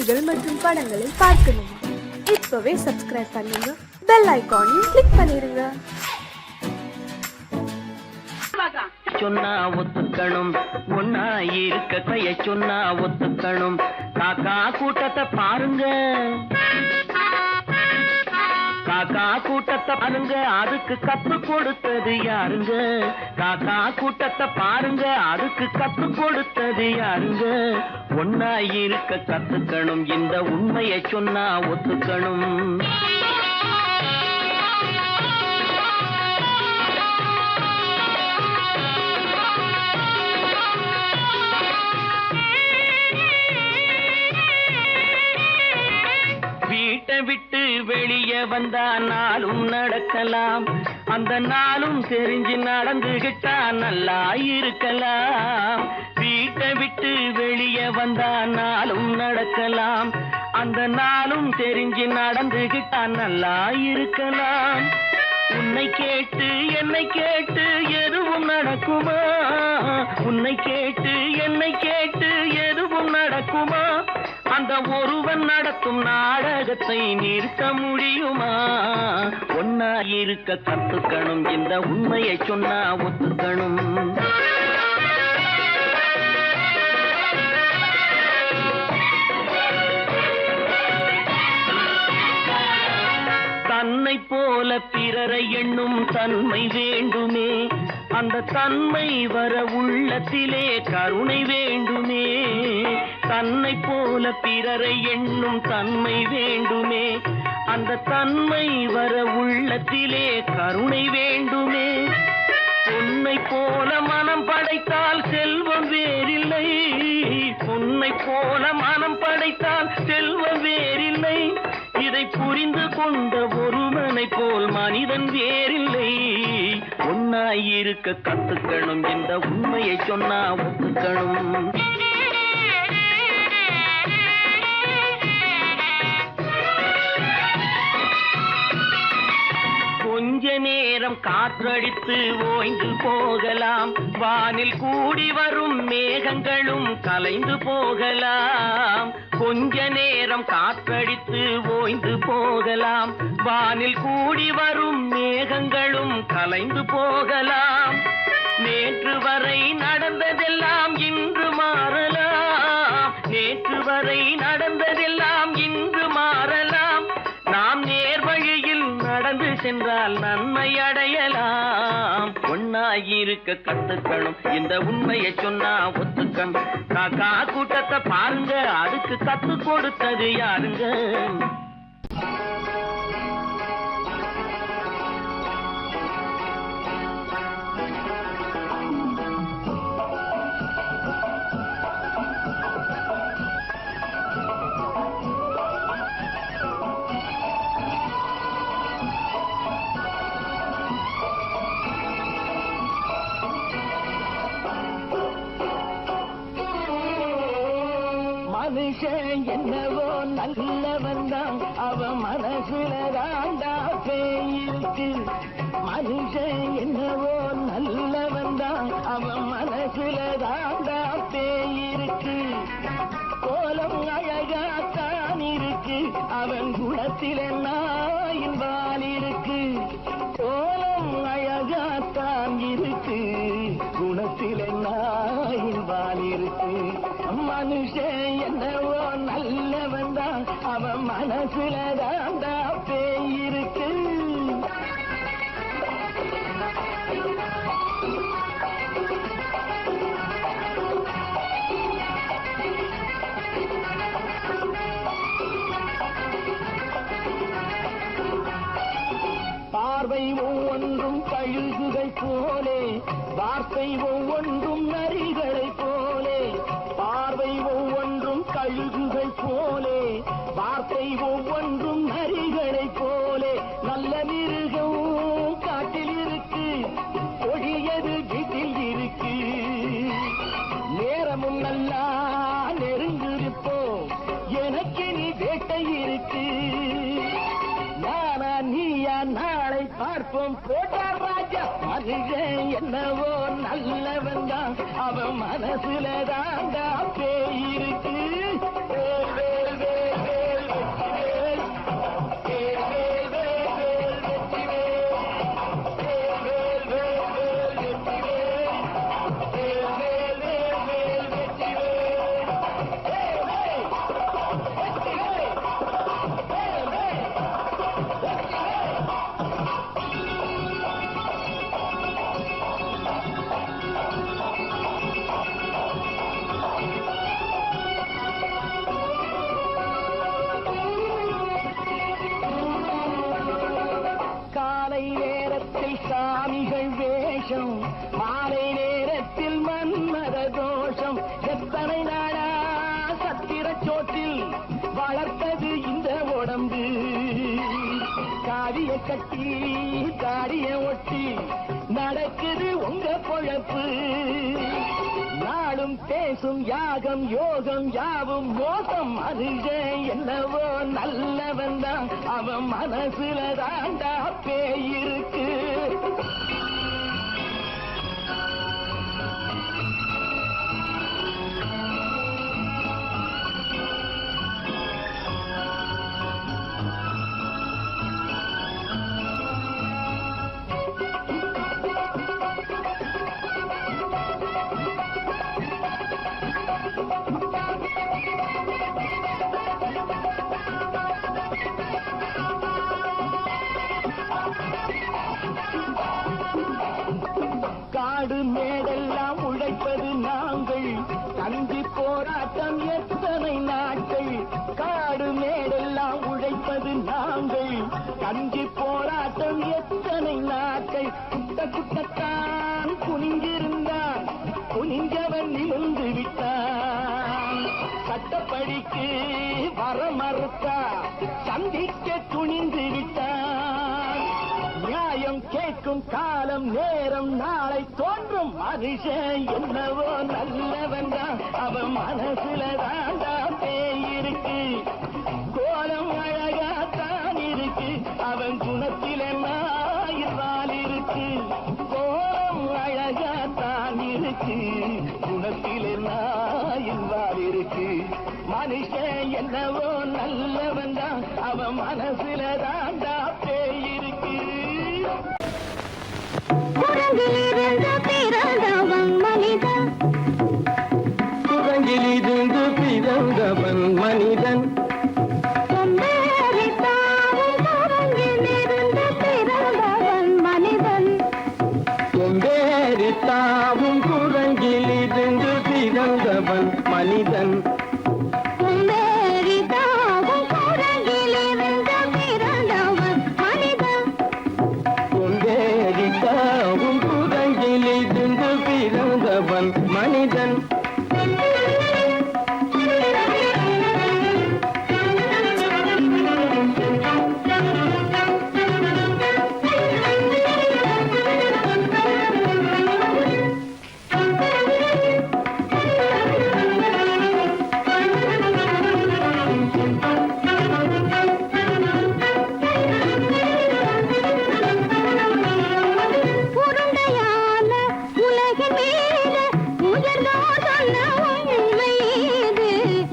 செய்திகள் மற்றும் படங்களை பார்க்கணுமா? இப்பவே சப்ஸ்கிரைப் பண்ணுங்க, பெல் ஐகானையும் கிளிக் பண்ணிருங்க. சொன்னா ஒத்துக்கணும், ஒன்னா இருக்க கைய சொன்னா ஒத்துக்கணும். காக்கா கூட்டத்தை பாருங்க, காக்கா கூட்டத்தை பாருங்க, அதுக்கு கத்து கொடுத்தது யாருங்க? காக்கா கூட்டத்தை பாருங்க, அதுக்கு கத்து கொடுத்தது யாருங்க? ஒன்னா இருக்க கத்துக்கணும், இந்த உண்மையை சொன்னா ஒத்துக்கணும். வீட்டை விட்டு வெளியே வந்தா நாளும் நடக்கலாம், அந்த நாளும் தெரிஞ்சு நடந்துகிட்டா நல்லா இருக்கலாம். வீட்டை விட்டு வெளியே வந்தா நாளும் நடக்கலாம், அந்த நாளும் தெரிஞ்சு நடந்துகிட்டா நல்லா இருக்கலாம். உன்னை கேட்டு என்னை கேட்டு எதுவும் நடக்குமா? உன்னை கேட்டு என்னை கேட்டு எதுவும் நடக்குமா? அந்த ஒருவன் நடத்தும் நாடகத்தை நிறுத்த முடியுமா? ஒன்னா இருக்க கத்துக்கணும், இந்த உண்மையை சொன்னா ஒத்துக்கணும். தன்னை போல பிறரை எண்ணும் தன்மை வேண்டுமே, அந்த தன்மை வர உள்ளத்திலே கருணை வேண்டுமே. தன்னை போல பிறரை எண்ணும் தன்மை வேண்டுமே, அந்த தன்மை வர உள்ளத்திலே கருணை வேண்டுமே. பொன்னை போல மனம் படைத்தால் செல்வம் வேறில்லை, பொன்னை போல மனம் படைத்தால் செல்வம் வேறில்லை. இதை புரிந்து கொண்ட ஒருவனை போல் மனிதன் வேறில்லை. ஒன்னாயிருக்க கத்துக்கணும், இந்த உண்மையை சொன்னா ஒத்துக்கணும். கொஞ்ச நேரம் காற்றடித்து ஓய்ந்து போகலாம், வானில் கூடி வரும் மேகங்களும் கலைந்து போகலாம். கொஞ்ச நேரம் காற்றடித்து ஓய்ந்து போகலாம், வானில் கூடி வரும் மேகங்களும் கலைந்து போகலாம். நேற்று வரை நடந்ததெல்லாம் இன்று மாறலாம், நேற்று வரை நடந்ததெல்லாம் இன்று மாறலாம். நாம் நேர்வழியில் நடந்து சென்றால் நன்மை அடையலாம். ஒன்னாயிருக்க கத்துக்கணும், இந்த உண்மையை சொன்னா ஒத்துக்கணும். காக்கா கூட்டத்தை பாருங்க, அதுக்கு கத்து கொடுத்தது யாருங்க? மனுஷன் என்னவோ நல்லவன் தான், அவன் மனசுல தாண்டா பேயிருக்கு. மனுஷன் என்னவோ நல்லவன் தான், அவன் மனசுல தாண்டா பேயிருக்கு. கோலம் அழகாத்தான் இருக்கு, அவன் குணத்தில நாயின் வால் இருக்கு. கோலம் அழகாத்தான் இருக்கு, குணத்தில நாயின் வால் இருக்கு. மனுஷன் என்னவோ நல்லவன் தான், அவன் மனசுல தாண்டா பேயிருக்கு. பார்வை ஒவ்வொன்றும் கழுகுகள் போலே, வார்த்தை ஒவ்வொன்றும் நரிகளை போலே. பார்வை ஒவ்வொன்றும் கழுகுகள் போலே, வார்த்தை ஒவ்வொன்றும் நரிகளை போலே. நல்ல மிருகம் காட்டில் இருக்கு, கொடியது வீட்டில் இருக்கு. நேரமும் நல்லா நெருங்கிருப்போம், எனக்கு நீ வேட்டை இருக்கு. நானா நீயா நாளை பார்ப்போம், போட்டார் ராஜா. மனுஷன் என்னவோ நல்லவன் தான், அவன் மனசுல தாண்டா பேயிருக்கு. சாமிகள் வேஷம் மாலை நேரத்தில் மன்மத தோஷம் எத்தனை நாடா சத்திர சோற்றில் வளர்த்தது இந்த உடம்பு காவிய கட்டி தாடிய ஒட்டி நடக்குது உங்க பொழப்பு நாளும் பேசும் யாகம் யோகம் யாவும் மோசம் மனுஷன் என்னவோ நல்லவன் தான் அவன் மனசுல தாண்டா பேயிருக்கு காடு மேடெல்லாம் உழைப்பது நாங்கள் கஞ்சி போராட்டம் எத்தனை நாட்கள் காடு மேடெல்லாம் உழைப்பது நாங்கள் கஞ்சி போராட்டம் எத்தனை நாட்கள் குட்ட குட்டத்தான் குனிஞ்சிருந்தான் குனிஞ்சவன் நிமிர்ந்து விட்டான் சட்டப்படிக்கு வர மறுத்தா சந்திக்க துணிந்து விட்டான் நியாயம் கேட்கும் காலம் நேரம் நாளை தோன்றும் மனுஷன் என்னவோ நல்லவன் தான் அவன் மனசுல தாண்டா பேயிருக்கு கோலம் அழகாத்தான் இருக்கு அவன் குணத்தில நாயிரால் இருக்கு கோலம் அழகாத்தான் இருக்கு குணத்தில நாயிரால் இருக்கு மனுஷன் என்னவோ நல்லவன் தான் அவன் மனசுல தாண்டா பேயிருக்கு குரங்கிலிருந்து பிறந்தவன் மனிதன் குரங்கிலிருந்து பிறந்தவன் மனிதன் கொம்பேறித்தாவும் குரங்கிலிருந்து பிறந்தவன் மனிதன் கொம்பேறித்தாவும் குரங்கிலிருந்து பிறந்தவன் மனிதன் கொம்பேறித்தாவும் குரங்கிலிருந்து பிறந்தவன் மனிதன் கொம்பேறித்தாவும் குரங்கிலிருந்து பிறந்தவன் மனிதன்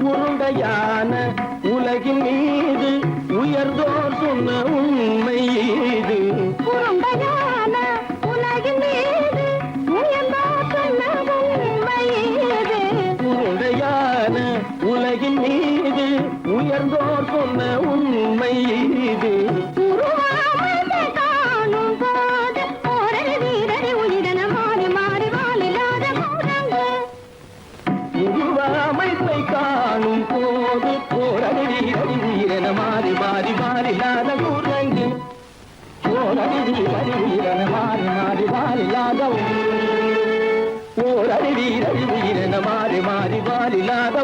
உருண்டையான உலகின் மீது உயர்ந்தோர் சொன்ன உண்மை இது உருண்டையான உலகின் மீது உயர்ந்தோர் சொன்ன உண்மை இது உருண்டையான உலகின் மீது உயர்ந்தோர் சொன்ன உண்மை இது உருண்டையான உலகின் மீது உயர்ந்தோர் சொன்ன உண்மை இது உருவாமையை காணும் போது ஒரு வீரரை உயிரென மாறி மாறி வாழில்லாத குரங்கு உருவாமைப்பை காணும் போது போரடி வீரன மாறி மாறி மாறிலாத குரங்கு போரடி வீரன மாறி மாறி மாறிலாத போரடி வீரன மாறி மாறி மாறிலாத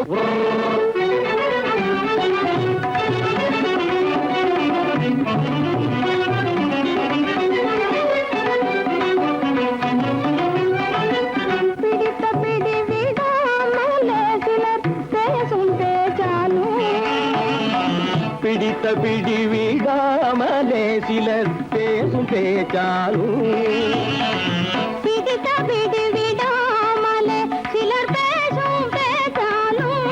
பிடித்த பிடி விடாமலே சிலர் பேசும் பேச்சாலும் பிடித்த பிடி விடாமலே சிலர் பேசும் பேச்சாலும் பிடித்த பிடி விடாமலே சிலர் பேசும் பேச்சாலும்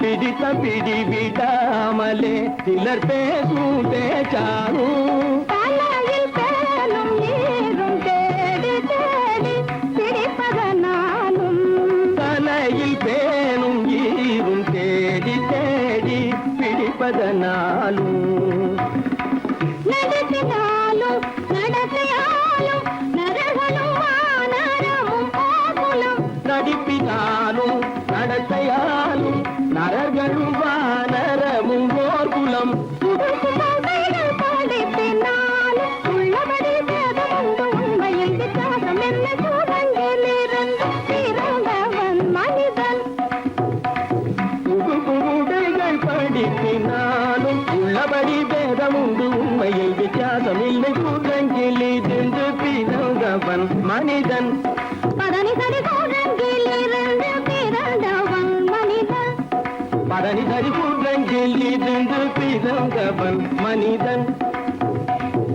பிடித்த பிடி விடாமலே சிலர் பேசும் பேச்சாலும் தலையில் பேனும் நீரும் தேடி தேடி பிடிப்பதனாலும் தலையில் பேணும் ஈரும் தேடி தேடி பிடிப்பதனாலும் நடத்தினாலும் நடத்தையாலும் நரகனும் வானரமும் போகுலும் நடிப்பினாலும் நடத்தையாலும் நரர்களும் வானரமும் ஓர் குலம் புதுசு பாதைகள் படிப்பினாலும் உள்ளபடி பின்னாலும் உள்ளபடி பேதம் உண்டு உண்மையில் வித்தியாசம் இல்லை கூட்டங்கிலிருந்து பிறந்தவன் மனிதன் பதனி சரி கூட்டங்கிலிருந்து பிறந்தவன் மனிதன் பதனி சரி கூட்டங்கிலிருந்து பிறந்தவன் மனிதன்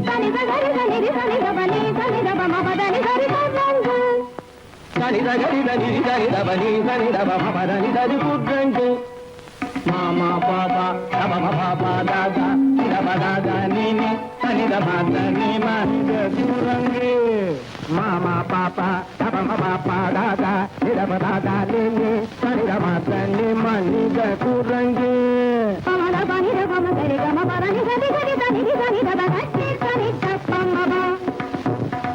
சனித சரி சனிதி சனிதபனி சனிதபம பதனி சரி கூட்டங்கு சனித கரித நிதி சரிதபனி சரிதபம பதனி சரி கூட்டங்கு மாமா பாபா தபம பாபா தாதா சிதப தாதா நீனி சனித மாத நீ மனித குரங்கு மாமா பாப்பா தபம பாப்பா தாதா சிதப தாதா நீனி சனித மாத நீ மனித குரங்கு பமத பனித பம சரி கம பதனி சரி சரி சனிதி சனிதப சரி சரி தப்பமப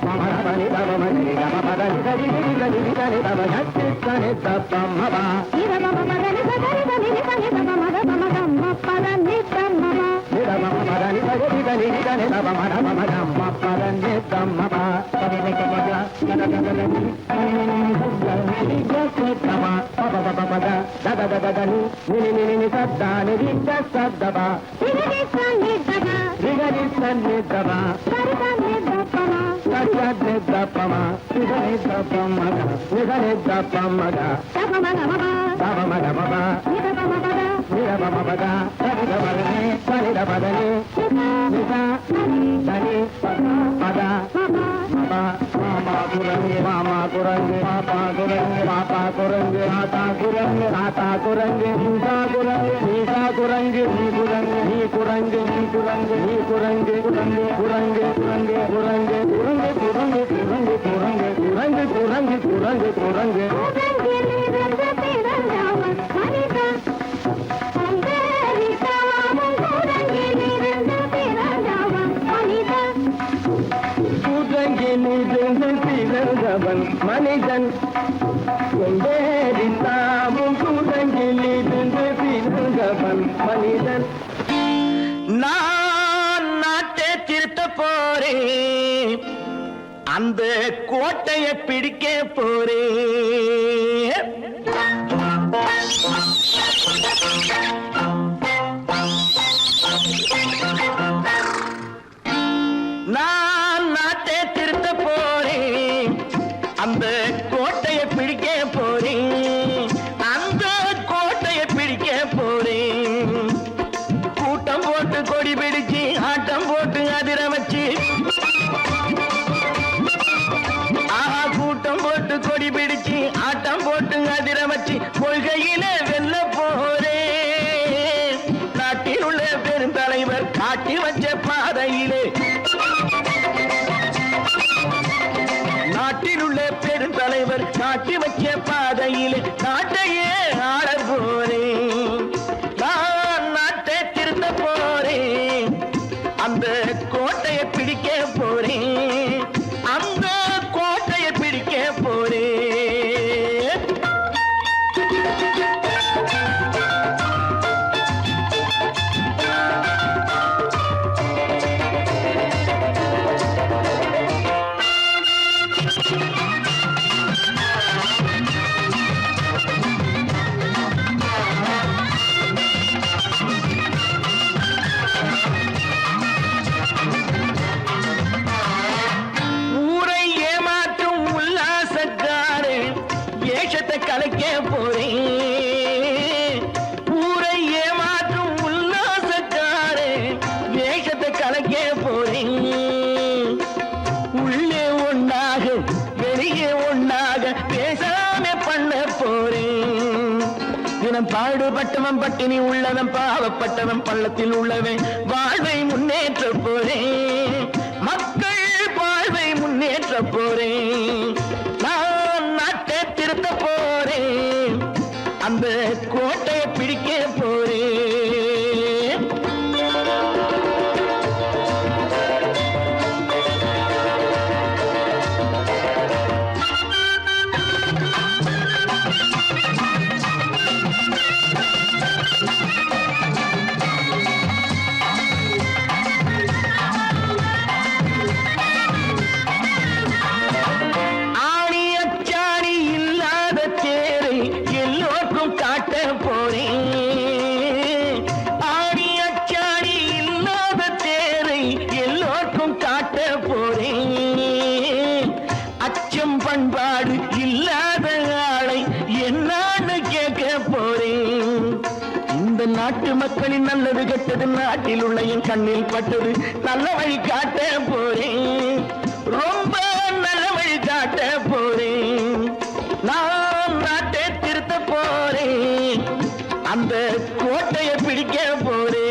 பமத பனி தபம சரி கம பதனி சரி சரி சனிதி சனிதப சரி சரி தப்பமப இதபம பதனி சரி சனிதி சனிதப மத பம கம்ம பதனி தம்மப நிதம பதனி சரி சரி சனிதப மத பம கம்ம பதனி தம்மப பதனி கமக நதததனி நிததனி ஜசதம பபபபபத ததததனி நினி சத்தானி ஜசதப திகதி சனிதப ரிகதி சன்னிதப சரி சனிதபம சத்யத்னி தப்பம நிதனி தப்பமக நிதனி தப்பமக தபம கமப தபம கமப நிதபம பத நிதபமபத சனிதபதனி சனிதபதனி நித சனி பத மாமா குரங்கு மாமா குரங்கு பாப்பா குரங்கு பாப்பா குரங்கு ஆத்தா குரங்கு ஆத்தா குரங்கு நீசா குரங்கு நீசா குரங்கு நீ குரங்கு நீ குரங்கு நீ குரங்கு நீ குரங்கு குரங்கு குரங்கு குரங்கு குரங்கு குரங்கு குரங்கு குரங்கு குரங்கு குரங்கு குரங்கு குரங்கு கூட்டங்கிலிருந்து பிறந்தவன் மனிதன் கூட்டங்கிலிருந்து பிறந்தவன் மனிதன் கூட்டங்கிலிருந்து பிறந்தவன் மனிதன் கொண்டேறித்தாவும் கூட்டங்கிலிருந்து பிறந்தவன் மனிதன் நான் நாட்டை திருத்த போறேன் அந்த கோட்டையை பிடிக்க போறேன் நான் நாட்டை திருத்த போறேன் அந்த கோட்டையை பிடிக்க போறேன் அந்த கோட்டையை பிடிக்க போறேன் கூட்டம் போட்டு கொடி பிடிச்சு ஆட்டம் போட்டு அதிர வச்சு ஆஹா கூட்டம் போட்டு கொடி பிடிச்சு ஆட்டம் போட்டு அதிர வச்சு கொள்கையில வெல்ல போறேன் நாட்டில் உள்ள பெருந்தலைவர் காட்டி வச்ச பாதையிலே நாட்டில் உள்ள பெருந்தலைவர் காட்டி வச்ச பாதையிலே நாட்டையே ஆள போறேன் நான் நாட்டை திருத்த போறேன் அந்த கோட்டையை பிடிக்க போறேன் அந்த கோட்டையை பிடிக்க போறேன் ஊரை ஏமாற்றும் உல்லாசக்காரே ஏஷத்தை கலைக்க போறேன் ஊரை ஏமாற்றும் உல்லாசக்காரே வேஷத்தை கலைக்க போறேன் உள்ளே ஒண்ணாக வெளியே ஒண்ணாக பேசாம பண்ண போறேன் தினம் பாடுபட்டவன் பட்டினி உள்ளவன் பாவப்பட்டவன் பள்ளத்தில் உள்ளவன் வாழ்வை முன்னேற்ற போறேன் மக்கள் வாழ்வை முன்னேற்ற போறேன் நான் நாட்டை திருத்த போறேன் அந்த கோட்டையை பிடிக்க போறேன் ஆணி அச்சாணி இல்லாத தேரை எல்லோருக்கும் காட்ட போறேன் நாட்டு மக்களின் நல்லது கெட்டது நாட்டில் உள்ள என் கண்ணில் பட்டது நல்ல வழி காட்ட போறேன் ரொம்ப நல்ல வழி காட்ட போறேன் நான் நாட்டை திருத்த போறேன் அந்த கோட்டையை பிடிக்க போறேன்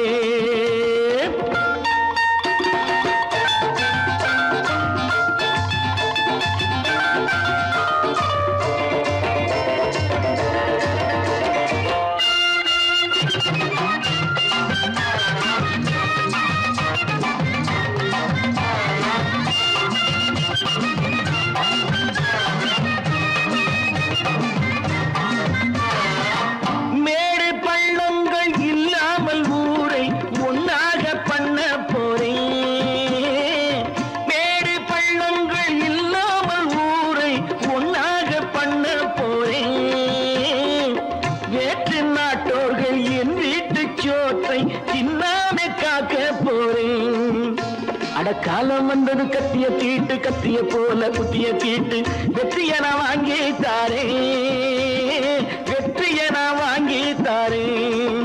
காலம் வந்தது கத்திய தீட்டு கத்திய போல குத்திய தீட்டு வெற்றிய நான் வாங்கி தாரேன் வெற்றிய நான் வாங்கி தாரேன்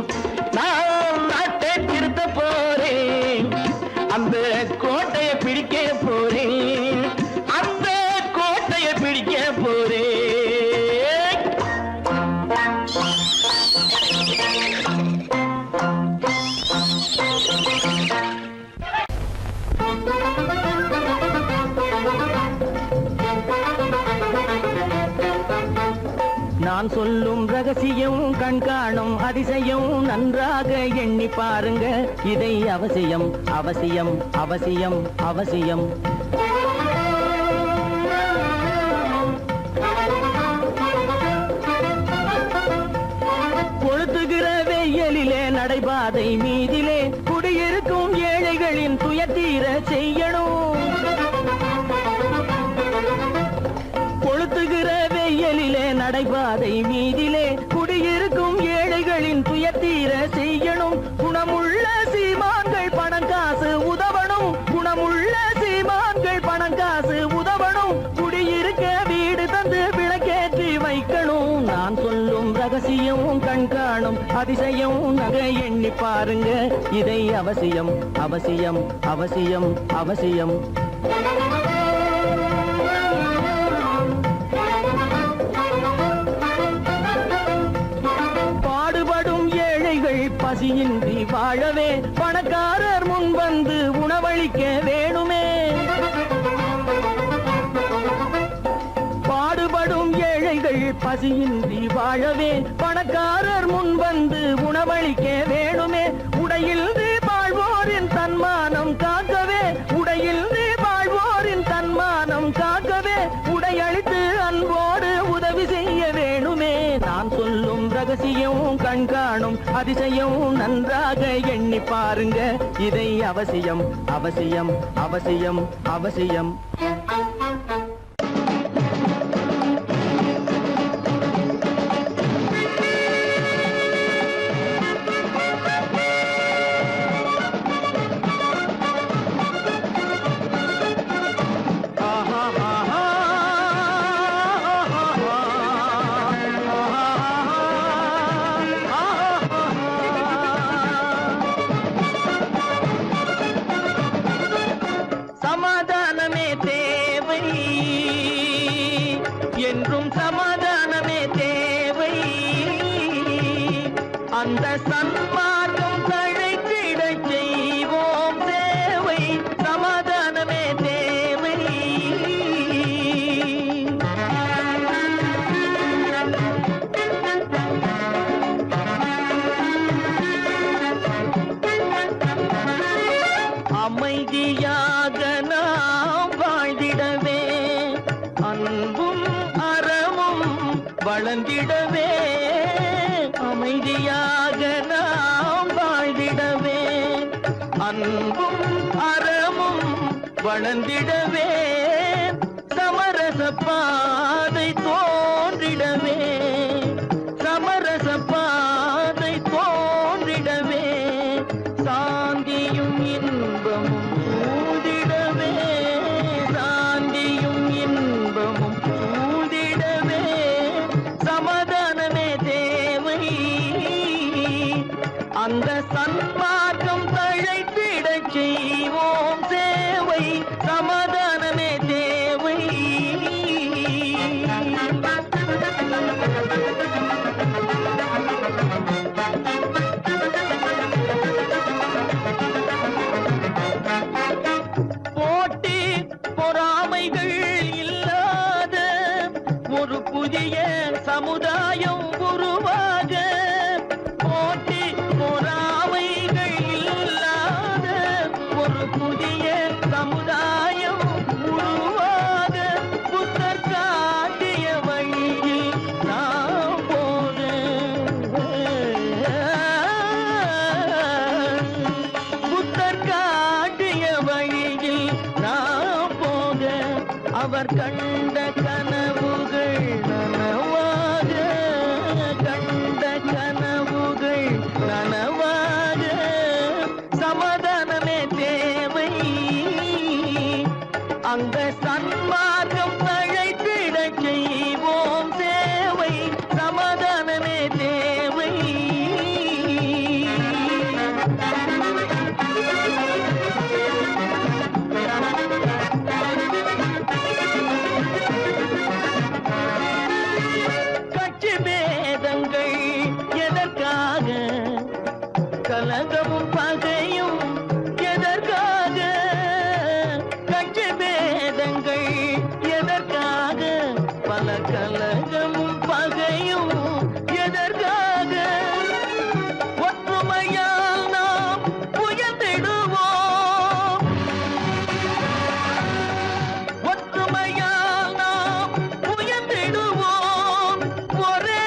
நான் நாட்டை திருத்த போறேன் அந்த கோட்டையை பிடிக்க போறேன் அந்த கோட்டையை பிடிக்க போறேன் நான் சொல்லும் ரகசியம் கண்காணும் அதிசயம் நன்றாக எண்ணி பாருங்க இதை அவசியம் அவசியம் அவசியம் அவசியம் கொளுத்துகிற வெயிலிலே நடைபாதை மீதிலே குடியிருக்கும் ஏழைகளின் துயத்தீர செய்யணும் கொளுத்துகிற வெயிலிலே நடைபாதை மீதிலே குடியிருக்கும் ஏழைகளின் துயத்தீர செய்யணும் குணமுள்ள சீமான்கள் பணம் காசு உதவணும் குணமுள்ள சீமான்கள் பணம் காசு உதவணும் குடியிருக்க வீடு தந்து விளக்கேற்றி வைக்கணும் நான் சொல்லும் ரகசியம் கண்காணும் அதிசயம் நகை எண்ணி பாருங்க இதை அவசியம் அவசியம் அவசியம் அவசியம் பசியின்றி வாழவே பணக்காரர் முன் வந்து உணவளிக்க வேணுமே பாடுபடும் ஏழைகள் பசியின்றி வாழவே பணக்காரர் முன் வந்து உணவளிக்க வேணுமே உடையில் வாழ்வோரின் தன்மானம் காக்கவே உடையில் வாழ்வோரின் தன்மானம் காக்கவே உடையளித்து அன்போடு உதவி செய்ய வேணுமே நான் சொல்லும் ரகசியம் கண்காணும் அதிசயம் நன்றாக எண்ணி பாருங்க இதை அவசியம் அவசியம் அவசியம் அவசியம் என்றும் சமாதானமே தேவை அந்த சன்மார்க்கம் தழைத்திடச் செய்வோம் தேவை சமாதானமே தேவை அமைதியாக நாம் வாழ்ந்திடவே அன்பும் அறமும் வளர்ந்திடவே அமைதியாக நாம் வாழ்ந்திடவே அன்பும் அறமும் வளர்ந்திடவே சமரச பாதை தோன்றிடவே சமரச பாதை தோன்றிடவே சாந்தியும் இன்பமும் சூழ்ந்திடவே சாந்தியும் இன்பமும் சூழ்ந்திடவே சமாதானமே தேவை அந்த சன்மார்க்கம் தழைத்திடச் செய்வோம் சேவை, சமாதானமே தேவை. போட்டி பொறாமைகள் இல்லாத ஒரு புதிய சமுதாயம் உருவாக, போட்டி பொறாமைகள் இல்லாத ஒரு புதிய சமுதாயம் உருவாக, புத்தர் காட்டிய வழியில் நாம் போக, புத்தர் காட்டிய வழியில் நாம் போக, அவர் கண்ட கனவுகள் நனவாக, கண்ட கனவுகள் நனவாக, சமாதானமே தேவை. அங்க சன்மார்க்கம் தழைத்திடச் செய்வோம் சேவை, சமாதானமே தேவை. கட்சி பேதங்கள் எதற்காக, கலகமும் பகையும் எதற்காக, கட்சி பேதங்கள் எதற்காக, பல கலகமும் பகையும் எதற்காக, ஒற்றுமையால் நாம் உயர்ந்திடுவோம், ஒற்றுமையால் நாம் உயர்ந்திடுவோம், ஒரே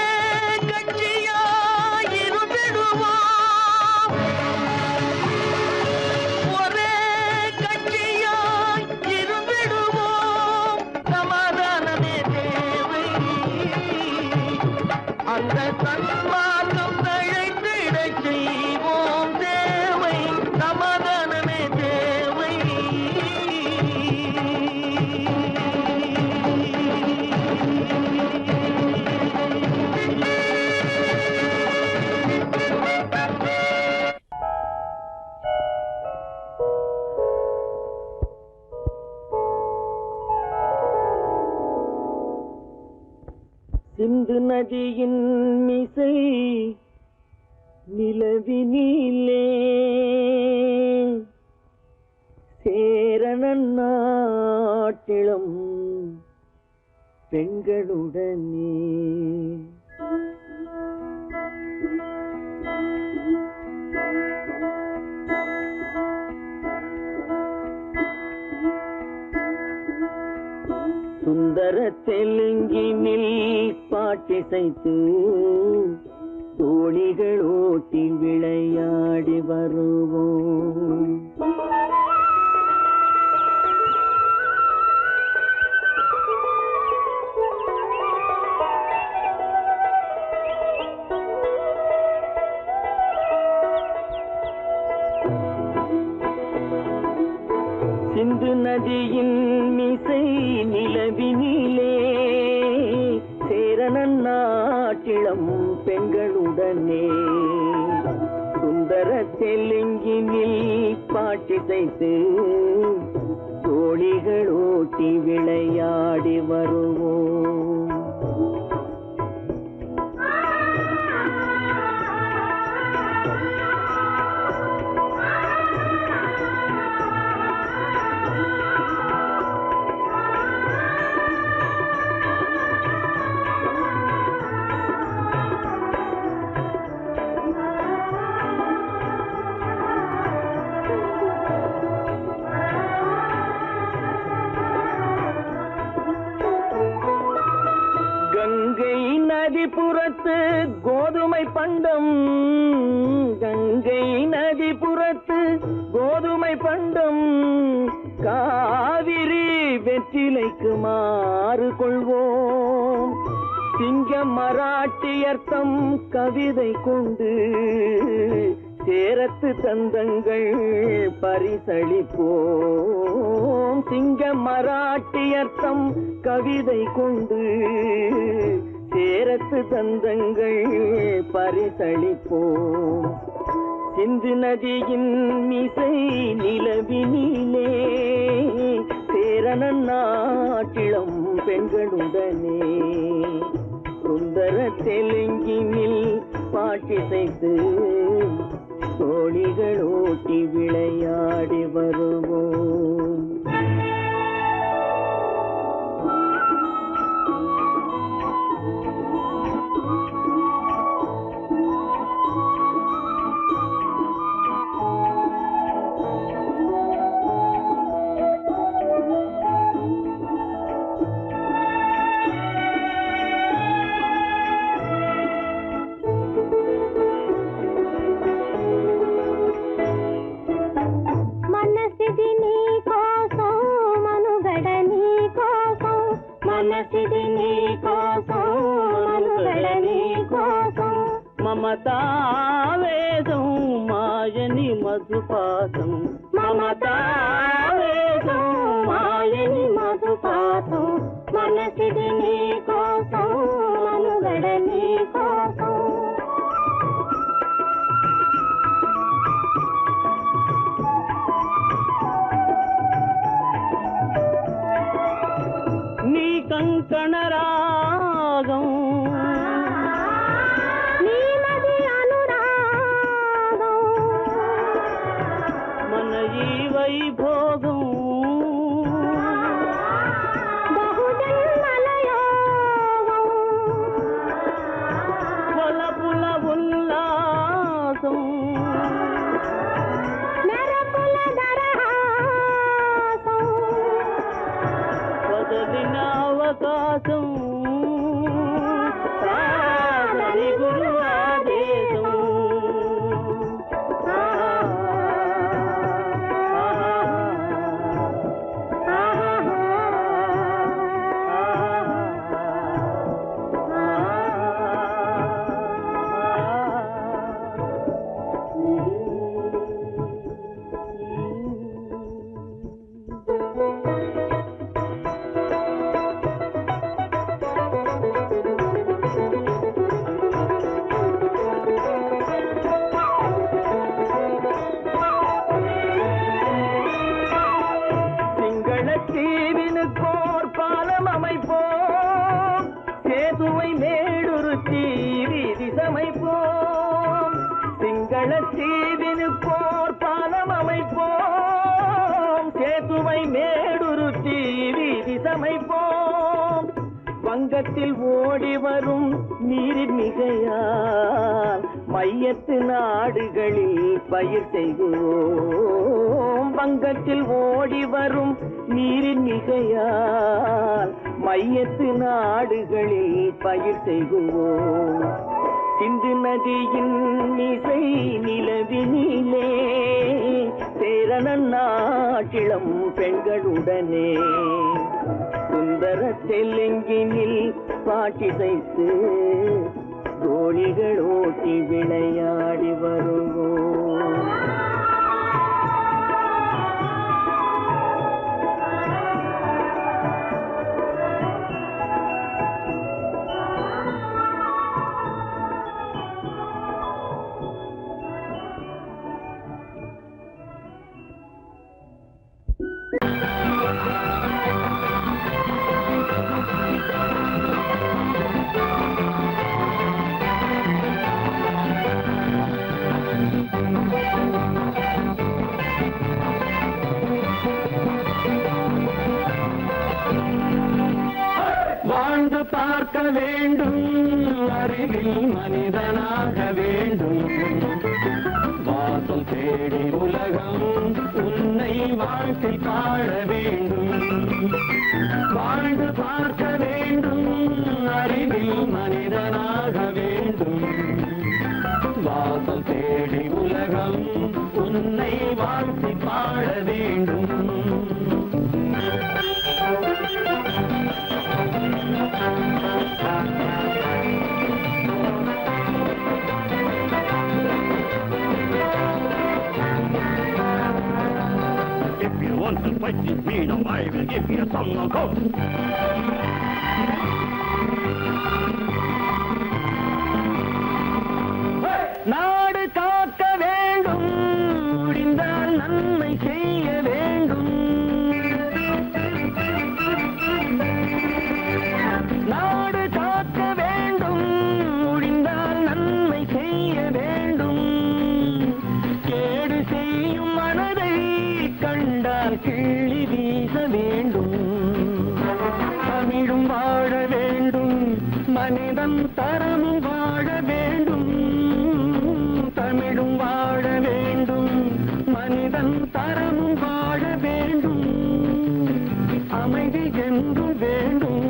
கட்சியாய் இருந்திடுவோம், ஒரே கட்சியாய் இருந்திடுவோம், சமாதானமே தேவை. அந்த சன்மார்க்கம் தழைத்திடச் செய்வோம் தேவை, சமாதானமே தேவை. சிந்து நதியின் மிசை நிலவினிலே சேரணன் நாட்டிளம் பெண்களுடனே சுந்தர தெலுங்கினில் பாட்டிசைத்து தோணிகள் ஓட்டி விளையாடி வருவோம். சிந்து நதியின் மிசை நிலவினிலே சேரணன் நாட்டிளம் பெண்களுடனே சுந்தர தெலுங்கினில் பாட்டிசைத்து தோணிகள் ஓட்டி விளையாடி வருவோம். கங்கை நதிபுறத்து கோதுமை பண்டம், கங்கை நதிபுறத்து கோதுமை பண்டம், காவிரி வெற்றிலைக்கு மாறு கொள்வோம். சிங்க மராட்டியர்த்தம் கவிதை கொண்டு சேரத்து தந்தங்கள் பரிசளிப்போம். சிங்க மராட்டியர்த்தம் கவிதை கொண்டு சேரத்து தந்தங்கள் பரிசளிப்போம். சிந்து நதியின் மிசை நிலவினிலே சேரண நாட்டிளம் பெண்களுடனே சுந்தர தெலுங்கினில் பாட்டிசைத்து தோழிகள் ஓட்டி விளையாடி வருவோம். మమతావేదం మాయని మధుపాతం మమతావేదం మాయని మధుపాతం మనసిది నీ కోసం మనుగడ నీ కోసం నీ కంకణ రాగం వైభోగం బహుజన్మలయోగం కొలపుల ఉల్లాసం మెరపుల దరహాసం వదలిన అవకాశం సాగని గురు ఆదేశం தீவினுக்கோர் பாலம் அமைப்போம் சேதுவை மேடுருத்தி வீதி சமைப்போம் சிங்கள தீவினுக்கோர் பாலம் அமைப்போம் சேதுவை மேடுருத்தி வீதி சமைப்போம் வங்கத்தில் ஓடி வரும் நீரின் மிகையால் மையத்து நாடுகளில் பயிர் செய்வோம் வங்கத்தில் ஓடி வரும் நீரின் மிகையால் மையத்து நாடுகளில் பயிர் செய்வோம் சிந்து நதியின் இசை நிலவினிலே சேரண நாட்டிளம் பெண்களுடனே சுந்தர தெலுங்கினில் பாட்டிசைத்து தோழிகள் ஓட்டி விளையாடி வருவோம். வாழ்ந்து பார்க்க வேண்டும் அறிவில் மனிதனாக வேண்டும் வாசல் தேடி உலகம் உன்னை வாழ்க்கை பாட வேண்டும் வாழ்ந்து பார்க்க வேண்டும் அறிவில் மனிதனாக வேண்டும் வாசல் தேடி உலகம் உன்னை வாழ்க்கை பாட வேண்டும் If you want to fight this freedom, I will give you a song of hope. நாடு காக்க வேண்டும் செய்ய வேண்டும். நாடு காக்க வேண்டும், முடிந்தால் நன்மை செய்ய வேண்டும். கேடு செய்யும் மனதை கண்டால் கிள்ளி வீச வேண்டும். தமிழும் வாழ வேண்டும், மனிதன் தரமும் வாழ வேண்டும். தமிழும் வாழ வேண்டும், மனிதன் தரமும் வாழ வேண்டும். அமைதி என்று வேண்டும்,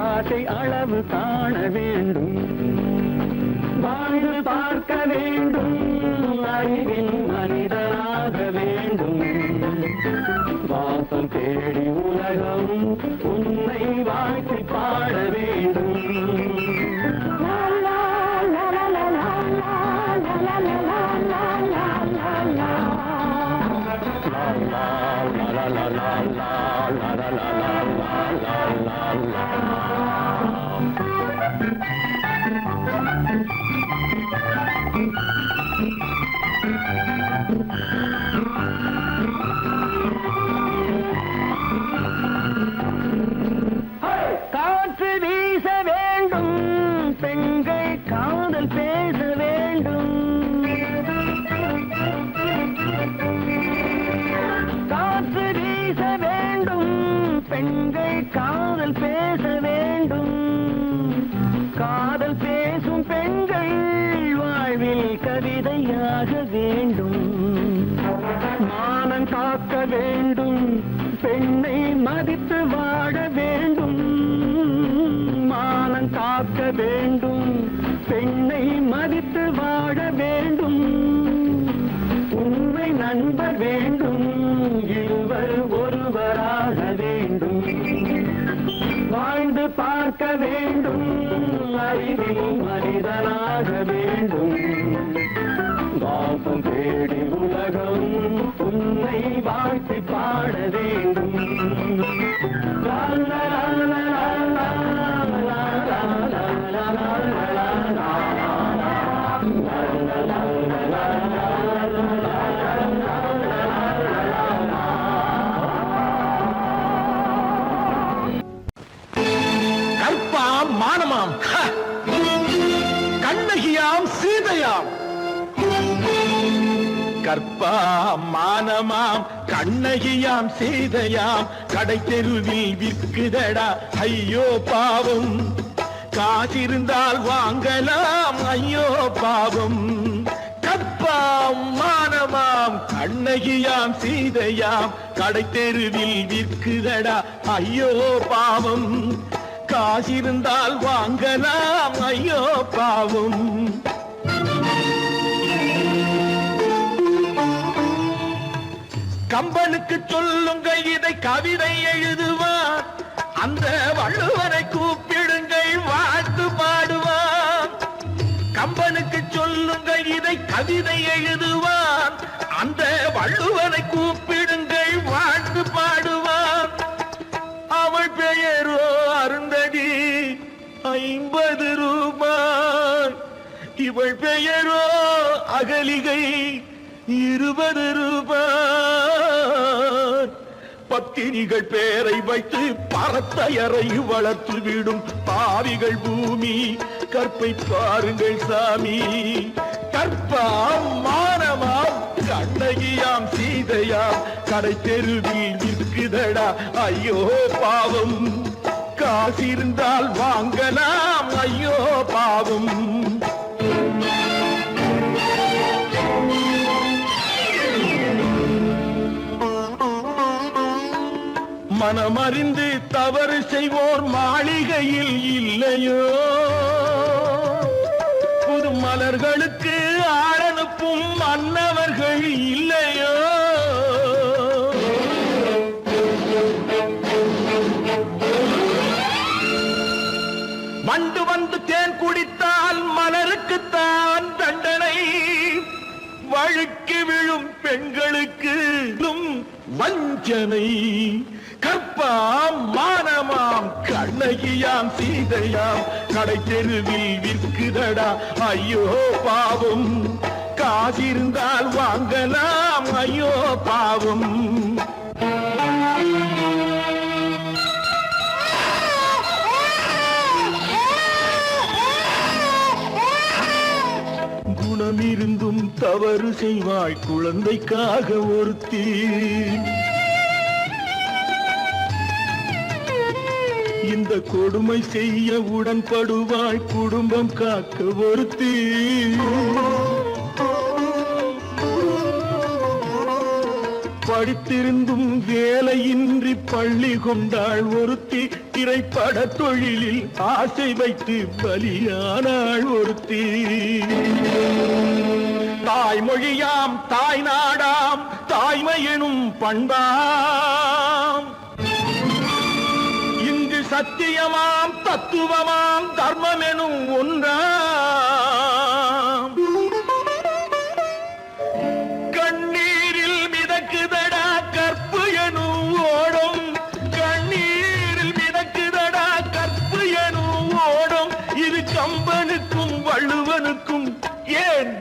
ஆசை அளவு காண வேண்டும். வாழ்ந்து பார்க்க வேண்டும், அறிவின் மனிதனாக வேண்டும். வாசம் தேடி உலகம் உன்னை வாழ்த்தி பாட வேண்டும். காற்று வீச வேண்டும், பெண்கள் காதல் பேச வேண்டும். காற்று வீச வேண்டும், பெண்கள் காதல் பேச வேண்டும். காதல் பேசும் பெண்கள் வாழ்வில் கவிதையாக வேண்டும். மானம் காக்க வேண்டும், பெண்ணை மதித்து வாழ வேண்டும். மானம் காக்க வேண்டும், பெண்ணை மதித்து வாழ வேண்டும். உண்மை நண்பர் வேண்டும், இருவர் ஒருவராக வேண்டும். வாழ்ந்து பார்க்க வேண்டும், அறிவில் மனிதனாக வேண்டும். வாசம் தேடி உலகம் உன்னை வாழ்த்தி பாட வேண்டும். லா லா லா லா லா லா லா லா லா லா லா. கற்பாம் மானமாம், கண்ணகியாம் சீதையாம். கற்பாம் மானமாம், கண்ணகியாம் சீதையாம். கடை தெருவில் விற்குதடா ஐயோ பாவம். காசிருந்தால் வாங்கலாம் ஐயோ பாவம். கற்பாம் மானமாம், கண்ணகியாம் சீதையாம். கடை தெருவில் விற்குதடா ஐயோ பாவம். காசிருந்தால் வாங்கலாம் ஐயோ பாவம். கம்பனுக்கு சொல்லுங்கள் இதை கவிதை எழுதுவார். அந்த வள்ளுவரை கூப்பிடுங்கள் வாழ்த்து பாடுவார். கம்பனுக்கு சொல்லுங்கள் இதை கவிதை எழுதுவார். அந்த வள்ளுவரை கூப்பிடுங்கள் வாழ்த்து பாடுவார். அவள் பெயரோ அருந்ததி 50 ரூபாய். இவள் பெயரோ அகலிகை 20 ரூபாய். பத்தினிகள் பேரை வைத்து பரத்தையறை வளர்த்து விடும் பாவிகள் பூமி. கற்பை பாருங்கள் சாமி. கற்பாம் மானமாம், கண்ணகியாம் சீதையாம். கடை தெருவில் விற்குதடா ஐயோ பாவம். காசிருந்தால் வாங்கலாம் ஐயோ பாவம். மனமறிந்து தவறு செய்வோர் மாளிகையில் இல்லையோ. புது மலர்களுக்கு ஆளனுப்பும் மன்னவர்கள் இல்லையோ. வண்டு வந்து தேன் குடித்தால் மலருக்குத்தான் தண்டனை. வழுக்கி விழும் பெண்களுக்கு வஞ்சனை. கற்பாம் மானமாம், கண்ணகியாம் சீதையாம். கடை தெருவில் விற்குதடா ஐயோ பாவம். காசிருந்தால் வாங்கலாம் ஐயோ பாவம். குணமிருந்தும் தவறு செய்வாய் குழந்தைக்காக ஒருத்தி. இந்த கொடுமை செய்ய உடன்படுவாய் குடும்பம் காக்க ஒருத்தி. படித்திருந்தும் வேலையின்றி பள்ளி கொண்டாள் ஒருத்தி. திரைப்பட தொழிலில் ஆசை வைத்து பலியானாள் ஒருத்தி. தாய்மொழியாம் தாய் நாடாம் தாய்மை எனும் பண்பாம். இங்கு சத்தியமாம் தத்துவமாம் தர்மம் எனும் ஒன்றாம். கண்ணீரில் மிதக்குதடா கற்பு எனும் ஓடும். கண்ணீரில் மிதக்குதடா கற்பு எனும் ஓடும். இது கம்பனுக்கும் வள்ளுவனுக்கும் ஏன்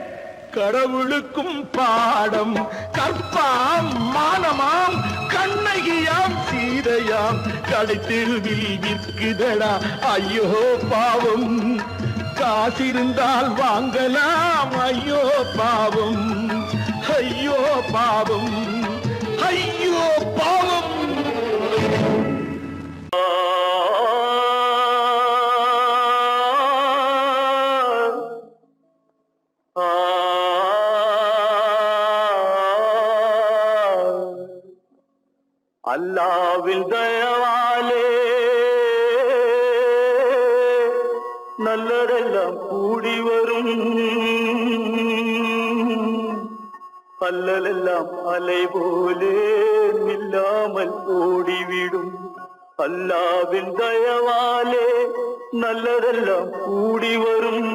கடவுளுக்கும் பாடம். கற்பாம் மானமாம் கண்ணகியாம் சீதையாம் கடைத்தெருவில் விற்குதடா ஐயோ பாவம். காசிருந்தால் வாங்கலாம் ஐயோ பாவம். ஐயோ பாவம் ஐயோ பாவம். அல்லாவின் தயவாலே நல்லதெல்லாம் கூடி வரும். அல்லலெல்லாம் அலை போலே நில்லாமல் ஓடிவிடும். அல்லாவின் தயவாலே நல்லதெல்லாம் கூடி வரும்.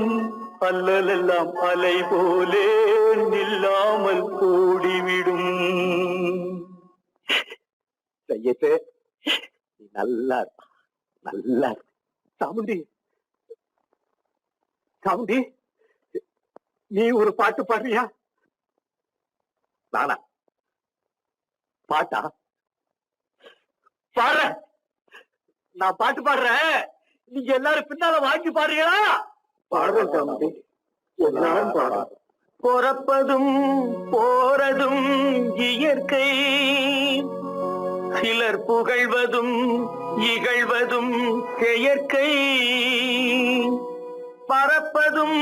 அல்லலெல்லாம் அலை போலே நில்லாமல் ஓடிவிடும். செய்யட்டு நீ நல்லா நல்லா சாமுண்டி சாமுண்டி நீ ஒரு பாட்டு பாடுறியா? நானா பாட்டா பாடுற? நான் பாட்டு பாடுறேன், நீங்க எல்லாரும் பின்னால வாங்கி பாடுறீங்களா? பாடுறேன் சாமுண்டி, எல்லாரும் பாடுற. பொறப்பதும் போறதும் இயற்கை. சிலர் புகழ்வதும் இகழ்வதும் செயற்கை. பறப்பதும்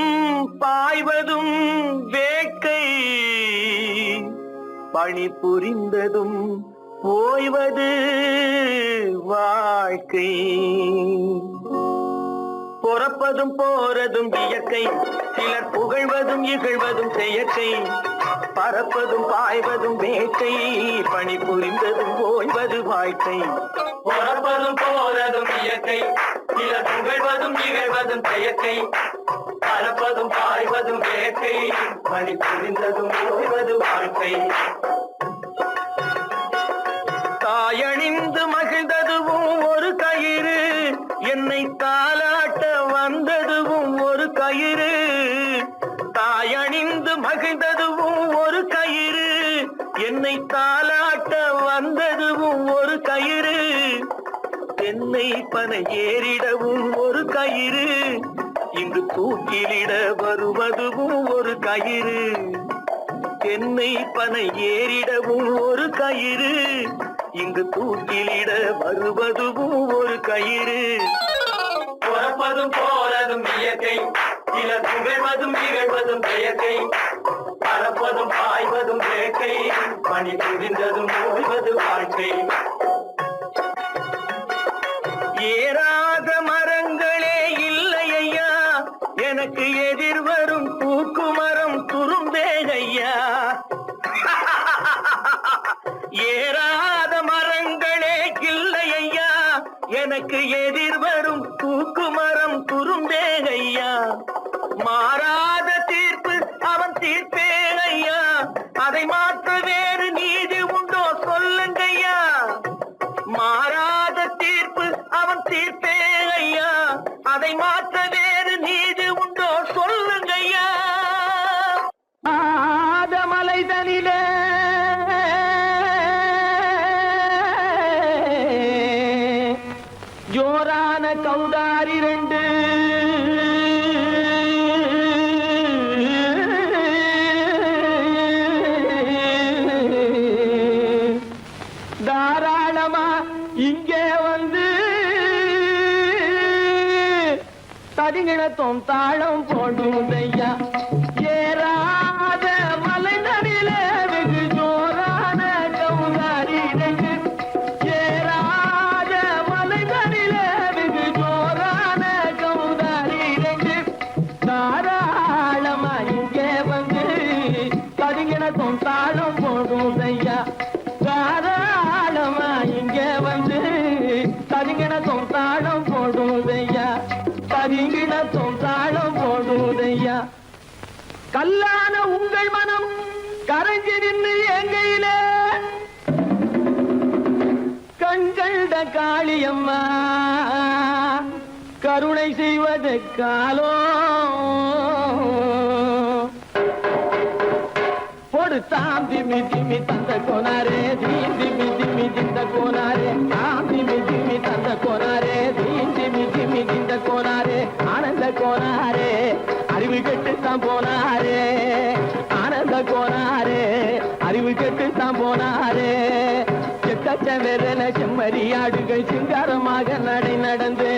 பாய்வதும் வேட்கை. பணி புரிந்ததும் ஓய்வது வாழ்க்கை. பொறப்பதும் போறதும் இயற்கை. சிலர் புகழ்வதும் இகழ்வதும் செயற்கை. பறப்பதும் பாய்வதும் வேட்கை. பணி புரிந்ததும் ஓய்வது வாழ்க்கை. பொறப்பதும் போறதும் இயற்கை. சிலர் புகழ்வதும் இகழ்வதும் செயற்கை. பறப்பதும் பாய்வதும் வேட்கை. பணி புரிந்ததும் ஓய்வது வாழ்க்கை. தாயணிந்து மகிழ்ந்ததுவும் ஒரு கயிறு. என்னை தாலாட்ட வந்ததுவும் ஒரு கயிறு. தாயணிந்து மகிழ்ந்ததுவும் ஒரு கயிறு. என்னை தாலாட்ட வந்ததுவும் ஒரு கயிறு. என்னை பனை ஏறிடவும் ஒரு கயிறு. இங்கு தூக்கிலிட வருவதுவும் ஒரு கயிறு. என்னை பனை ஏறிடவும் ஒரு கயிறு. இங்கு தூக்கிலிட வருவதுவும் ஒரு கயிறு. பொறப்பதும் போறதும் இயற்கை. சிலர் புகழ்வதும் இகழ்வதும் செயற்கை. பறப்பதும் பாய்வதும் வேட்கை. பணி புரிந்ததும் ஓய்வது வாழ்க்கை. ஏறாத மரங்களே இல்லை ஐயா, எனக்கு எதிர் வரும் பூக்குமரம் துரும்பே ஐயா. ஏறாத மரங்களே இல்லை ஐயா, எனக்கு எதிர் வரும் பூக்குமரம் துரும்பே ஐயா. மாறாத தீர்ப்பு அவன் தீர்ப்பே ஐயா, அதை மாற்ற வேறு நீதி உண்டோ சொல்லுங்கய்யா. மாறாத தீர்ப்பு அவன் தீர்ப்பே ஐயா, அதை மாற்ற வேறு நீதி உண்டோ சொல்லுங்கய்யா. தரிங்கிணத்தும் தாளம் போடுதையா ஏறாத மலைதனிலே வெகு ஜோரான கௌதாரி நெஞ்சு ஏறாத மலைதனிலே வெகு ஜோரான கௌதாரி நெஞ்சு தாராளமா இங்கே வந்து தரிங்கிணத்தும் தாளம் போடுதையா தாராளமா இங்கே வந்து தரிங்கிணத்தும் தாளம் போடுதையா தரிங்கிணத்தும் தாளம் போடுதையா கல்லான உங்கள் மனம் கரைஞ்சி நின்று எங்கையிலே கண்கண்ட காளியம்மா கருணை செய்வது காலோ பொடு தாம் திமி திமி தந்த கோனாரே தீம் திமி திமி திந்த கோனாரே தாம் திமி திமி தந்த கோனாரே தீம் திமி திமி திந்த கோனாரே ஆனந்த கோனாரே அறிவு கெட்டுத்தான் போனாரே ஆனந்த கோனாரே அறிவு கெட்டுத்தான் போனாரே செக்கச்சவென செம்மறியாடுகள் சிங்காரமாக நடை நடந்து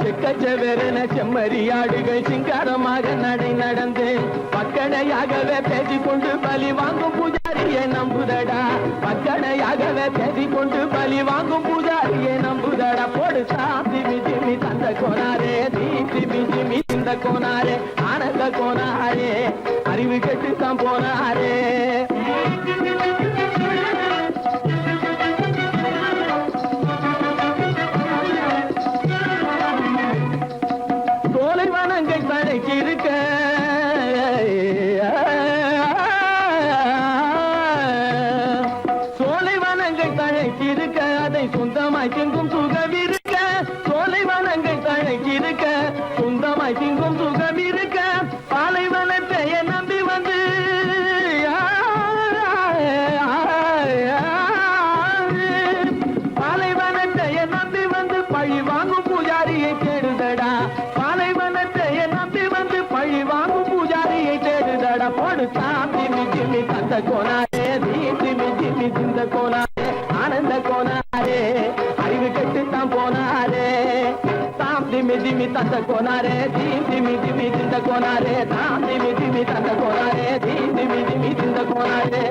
செக்கச்சவென செம்மறியாடுகள் சிங்காரமாக நடை நடந்து பக்கடையாகவே பேசிக்கொண்டு பலி வாங்கும் பூஜாரியை நம்புதடா பக்கடையாகவே பேசிக்கொண்டு பலி வாங்கும் பூஜாரியை நம்புதடா போடு சாந்தி மிஜிமி தந்த கோனாரே தீப்தி மிஜிமி இந்த கோனாரே ஆனந்த கோனாரே அறிவு கெட்டுத்தான் போனாரே சோலைவனங்கள் தழைச்சிருக்க சோலைவனங்கள் தழைச்சிருக்க அதை சொந்தமாய் திங்கும் சுகம் இருக்க சோலைவனங்கள் தழைச்சிருக்க சொந்தமாய் திங்கும் சுகம் இருக்க பாலைவனத்தை நம்பி வந்து பாலைவனத்தை நம்பி வந்து பழி வாங்கும் பூஜாரியை தேடுதடா பாலைவனத்தை நம்பி வந்து பழி வாங்கும் பூஜாரியை தேடுதடா போடு சாந்தி மிஜிமி தந்த கோனாரே தீப்தி மிஜிமி திந்த கோனாரே ஆனந்த கோனாரே அறிவு கெட்டுத்தான் போனாரே தாந்தி மிஜிமி தந்த கோனாரே தீப்தி மிஜிமி திந்த கோனாரே தாந்தி மிஜிமி தந்த கோனாரே தீப்தி மிஜிமி திந்த கோனாரே